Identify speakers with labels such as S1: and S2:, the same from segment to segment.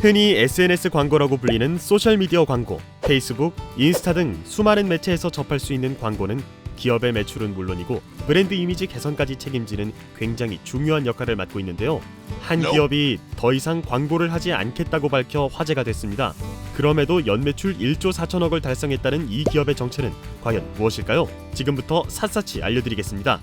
S1: 흔히 SNS 광고라고 불리는 소셜미디어 광고, 페이스북, 인스타 등 수많은 매체에서 접할 수 있는 광고는 기업의 매출은 물론이고 브랜드 이미지 개선까지 책임지는 굉장히 중요한 역할을 맡고 있는데요. 한 기업이 더 이상 광고를 하지 않겠다고 밝혀 화제가 됐습니다. 그럼에도 연매출 1조 4천억을 달성했다는 이 기업의 정체는 과연 무엇일까요? 지금부터 샅샅이 알려드리겠습니다.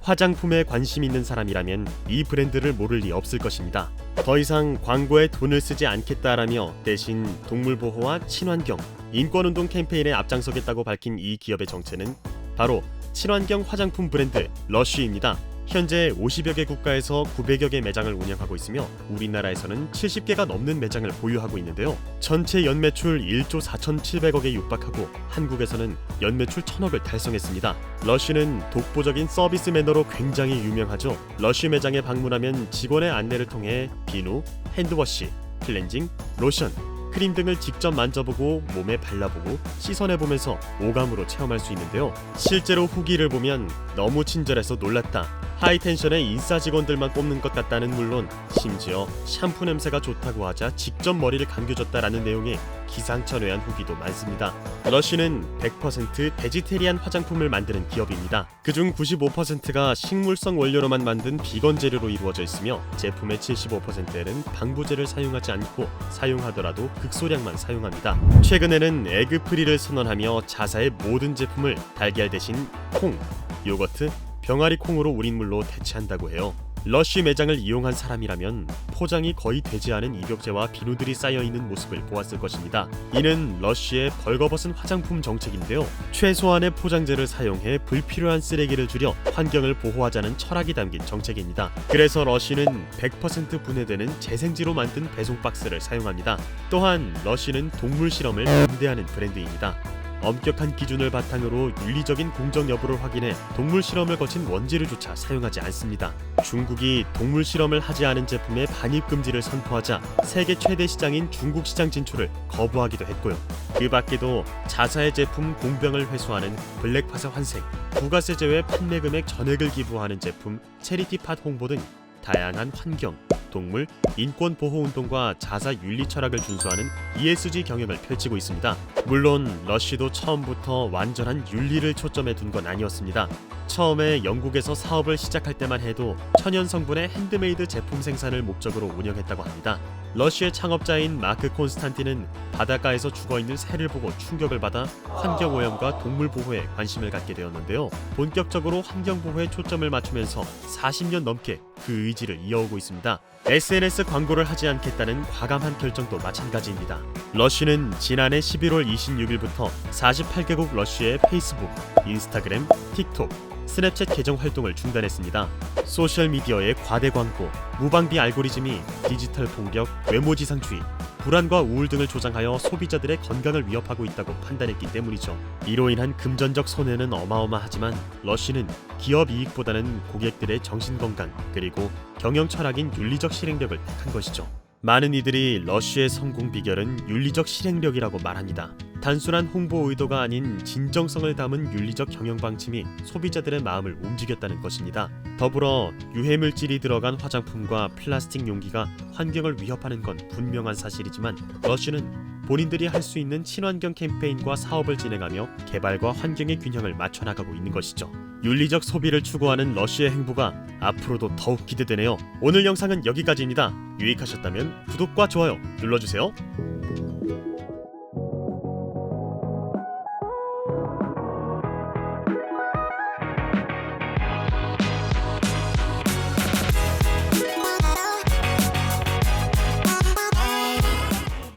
S1: 화장품에 관심 있는 사람이라면 이 브랜드를 모를 리 없을 것입니다. 더 이상 광고에 돈을 쓰지 않겠다라며 대신 동물 보호와 친환경, 인권운동 캠페인에 앞장서겠다고 밝힌 이 기업의 정체는 바로 친환경 화장품 브랜드 러쉬입니다. 현재 50여 개 국가에서 900여 개 매장을 운영하고 있으며 우리나라에서는 70개가 넘는 매장을 보유하고 있는데요. 전체 연매출 1조 4,700억에 육박하고 한국에서는 연매출 1,000억을 달성했습니다. 러쉬는 독보적인 서비스 매너로 굉장히 유명하죠. 러쉬 매장에 방문하면 직원의 안내를 통해 비누, 핸드워시, 클렌징, 로션, 크림 등을 직접 만져보고 몸에 발라보고 씻어내보면서 오감으로 체험할 수 있는데요. 실제로 후기를 보면 너무 친절해서 놀랐다, 하이텐션의 인싸 직원들만 꼽는 것 같다는 물론 심지어 샴푸 냄새가 좋다고 하자 직접 머리를 감겨줬다라는 내용의 기상천외한 후기도 많습니다. 러쉬는 100% 베지테리안 화장품을 만드는 기업입니다. 그중 95%가 식물성 원료로만 만든 비건 재료로 이루어져 있으며 제품의 75%에는 방부제를 사용하지 않고 사용하더라도 극소량만 사용합니다. 최근에는 에그프리를 선언하며 자사의 모든 제품을 달걀 대신 콩, 요거트, 병아리 콩으로 우린 물로 대체한다고 해요. 러쉬 매장을 이용한 사람이라면 포장이 거의 되지 않은 입욕제와 비누들이 쌓여있는 모습을 보았을 것입니다. 이는 러쉬의 벌거벗은 화장품 정책인데요. 최소한의 포장재를 사용해 불필요한 쓰레기를 줄여 환경을 보호하자는 철학이 담긴 정책입니다. 그래서 러쉬는 100% 분해되는 재생지로 만든 배송 박스를 사용합니다. 또한 러쉬는 동물 실험을 반대하는 브랜드입니다. 엄격한 기준을 바탕으로 윤리적인 공정 여부를 확인해 동물 실험을 거친 원재료조차 사용하지 않습니다. 중국이 동물 실험을 하지 않은 제품의 반입 금지를 선포하자 세계 최대 시장인 중국 시장 진출을 거부하기도 했고요. 그 밖에도 자사의 제품 공병을 회수하는 블랙팟의 환생, 부가세 제외 판매 금액 전액을 기부하는 제품 체리티팟 홍보 등 다양한 환경, 동물, 인권 보호 운동과 자사 윤리 철학을 준수하는 ESG 경영을 펼치고 있습니다. 물론 러쉬도 처음부터 완전한 윤리를 초점에 둔 건 아니었습니다. 처음에 영국에서 사업을 시작할 때만 해도 천연 성분의 핸드메이드 제품 생산을 목적으로 운영했다고 합니다. 러쉬의 창업자인 마크 콘스탄틴은 바닷가에서 죽어있는 새를 보고 충격을 받아 환경오염과 동물 보호에 관심을 갖게 되었는데요. 본격적으로 환경보호에 초점을 맞추면서 40년 넘게 그 의지를 이어오고 있습니다. SNS 광고를 하지 않겠다는 과감한 결정도 마찬가지입니다. 러쉬는 지난해 11월 26일부터 48개국 러쉬의 페이스북, 인스타그램, 틱톡, 스냅챗 계정 활동을 중단했습니다. 소셜미디어의 과대 광고, 무방비 알고리즘이 디지털 폭력, 외모지상주의, 불안과 우울 등을 조장하여 소비자들의 건강을 위협하고 있다고 판단했기 때문이죠. 이로 인한 금전적 손해는 어마어마하지만 러쉬는 기업 이익보다는 고객들의 정신건강 그리고 경영 철학인 윤리적 실행력을 택한 것이죠. 많은 이들이 러쉬의 성공 비결은 윤리적 실행력이라고 말합니다. 단순한 홍보 의도가 아닌 진정성을 담은 윤리적 경영 방침이 소비자들의 마음을 움직였다는 것입니다. 더불어 유해물질이 들어간 화장품과 플라스틱 용기가 환경을 위협하는 건 분명한 사실이지만 러쉬는 본인들이 할 수 있는 친환경 캠페인과 사업을 진행하며 개발과 환경의 균형을 맞춰나가고 있는 것이죠. 윤리적 소비를 추구하는 러쉬의 행보가 앞으로도 더욱 기대되네요. 오늘 영상은 여기까지입니다. 유익하셨다면 구독과 좋아요 눌러주세요.